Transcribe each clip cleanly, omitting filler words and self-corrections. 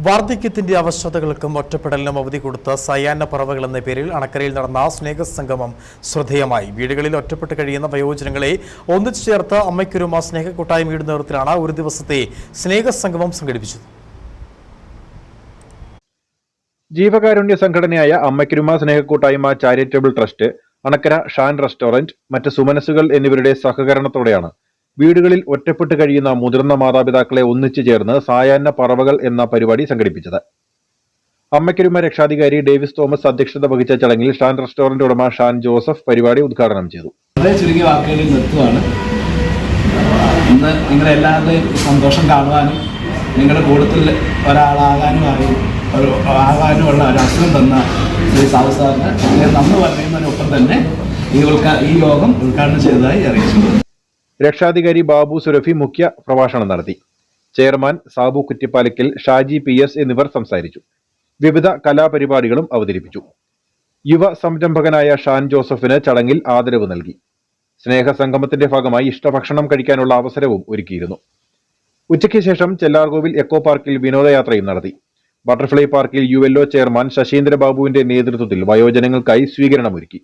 വാർദ്ധക്യത്തിന്റെ അവശതകൾക്കും ഒറ്റപ്പെടലിനും അവധി കൊടുത്ത സായാഹ്ന പറവകൾ എന്ന പേരിൽ അണക്കരയിൽ നടന്ന സ്നേഹസംഗമം ശ്രദ്ധേയമായി. വീടുകളിൽ ഒറ്റപ്പെട്ട് കഴിയുന്ന വയോജനങ്ങളെ ഒന്നിച്ചു ചേർത്ത് അമ്മയ്ക്കൊരുമ സ്നേഹക്കൂട്ടായ്മയുടെ നേതൃത്വത്തിലാണ് ഒരു ദിവസത്തെ സ്നേഹസംഗമം സംഘടിപ്പിച്ചത്. ജീവകാരുണ്യ സംഘടനയായ അമ്മയ്ക്കൊരുമ സ്നേഹക്കൂട്ടായ്മ charitable trust, Anakkara Shan restaurant, മറ്റ് സുമനസുകൾ എന്നിവരുടെ സഹകരണത്തോടെയാണ് വീടുകളിൽ ഒറ്റപ്പെട്ട് കഴിയുന്ന മുതിർന്ന മാതാപിതാക്കളെ ഒന്നിച്ചു ചേർന്ന് സായാഹ്ന പറവകൾ എന്ന പരിപാടി സംഘടിപ്പിച്ചത്. അമ്മയ്ക്കൊരുമ രക്ഷാധികാരി ഡേവിസ് തോമസ് അധ്യക്ഷത വഹിച്ച ചടങ്ങിൽ ഷാൻ റെസ്റ്റോറന്റ് ഉടമ ഷാൻ ജോസഫ് പരിപാടി ഉദ്ഘാടനം ചെയ്തു. വളരെ ചുരുങ്ങിയ വാക്കുകളിൽ നിർത്തുവാണ്. ഇന്ന് നിങ്ങളെല്ലാവരുടെയും സന്തോഷം കാണുവാനും നിങ്ങളുടെ കൂട്ടത്തിൽ ഒരാളാകാനുമുള്ള ഒരു അവസരം തന്ന ശ്രീ സാബു സാറിന് നന്ദി പറയുന്നതിനൊപ്പം തന്നെ ഈ യോഗം ഉദ്ഘാടനം ചെയ്തതായി അറിയിച്ചു. രക്ഷാധികാരി ബാബു സുരഫി മുഖ്യ പ്രഭാഷണം നടത്തി. ചെയർമാൻ സാബു കുറ്റിപ്പാലക്കൽ, ഷാജി PS എന്നിവർ സംസാരിച്ചു. വിവിധ കലാപരിപാടികളും അവതരിപ്പിച്ചു. യുവ സംരംഭകനായ ഷാൻ ജോസഫിന് ചടങ്ങിൽ ആദരവ് നൽകി. സ്നേഹസംഗമത്തിന്റെ ഭാഗമായി ഇഷ്ടഭക്ഷണം കഴിക്കാനുള്ള അവസരവും ഒരുക്കിയിരുന്നു. ഉച്ചയ്ക്ക് ശേഷം ചെല്ലാർകോവിൽ എക്കോ പാർക്കിൽ വിനോദയാത്രയും നടത്തി. ബട്ടർഫ്ലൈ പാർക്കിൽ ULO ചെയർമാൻ ശശീന്ദ്ര ബാബുവിന്റെ നേതൃത്വത്തിൽ വയോജനങ്ങൾക്കായി സ്വീകരണമൊരുക്കി.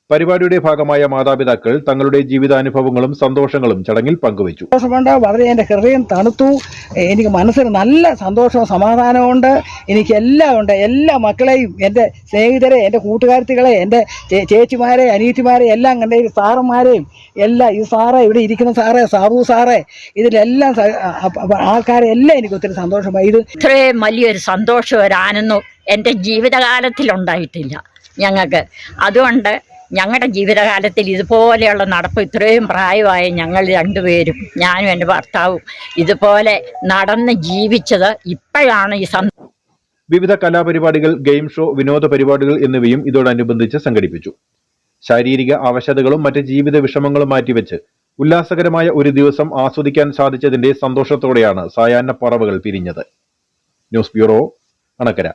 പരിപാടിയുടെ ഭാഗമായ മാതാപിതാക്കൾ തങ്ങളുടെ ജീവിതാനുഭവങ്ങളും സന്തോഷങ്ങളും ചടങ്ങിൽ പങ്കുവച്ചു. വളരെ എൻ്റെ ഹൃദയം തണുത്തു. എനിക്ക് മനസ്സിന് നല്ല സന്തോഷവും സമാധാനമുണ്ട്. എനിക്ക് എല്ലാം ഉണ്ട്. എല്ലാ മക്കളെയും, എൻ്റെ സ്നേഹിതരെ, എൻ്റെ കൂട്ടുകാരികളെ, എൻ്റെ ചേച്ചിമാരെ, അനിയത്തിമാരെ എല്ലാം കണ്ട സാറന്മാരെയും എല്ലാം, ഈ സാറേ, ഇവിടെ ഇരിക്കുന്ന സാറേ, സാബു സാറേ, ഇതിലെല്ലാം ആൾക്കാരെ എല്ലാം എനിക്ക് ഒത്തിരി സന്തോഷമായി. ഇത് ഇത്രയും വലിയൊരു സന്തോഷവും ഒരു ആനന്ദവും എൻ്റെ ജീവിതകാലത്തിലുണ്ടായിട്ടില്ല ഞങ്ങൾക്ക്. അതുകൊണ്ട് ഞങ്ങളുടെ ജീവിതകാലത്തിൽ ഇതുപോലെയുള്ള നടപ്പ് ഇത്രയും പ്രായമായ ഞങ്ങൾ രണ്ടുപേരും, ഞാനും എൻ്റെ ഭർത്താവും, ഇതുപോലെ നടന്ന് ജീവിച്ചത് ഇപ്പോഴാണ്. വിവിധ കലാപരിപാടികൾ, ഗെയിം ഷോ, വിനോദ പരിപാടികൾ എന്നിവയും ഇതോടനുബന്ധിച്ച് സംഘടിപ്പിച്ചു. ശാരീരിക അവശതകളും മറ്റ് ജീവിത വിഷമങ്ങളും മാറ്റിവെച്ച് ഉല്ലാസകരമായ ഒരു ദിവസം ആസ്വദിക്കാൻ സാധിച്ചതിന്റെ സന്തോഷത്തോടെയാണ് സായാഹ്ന പറവകൾ പിരിഞ്ഞത്. News bureau, Anakkara.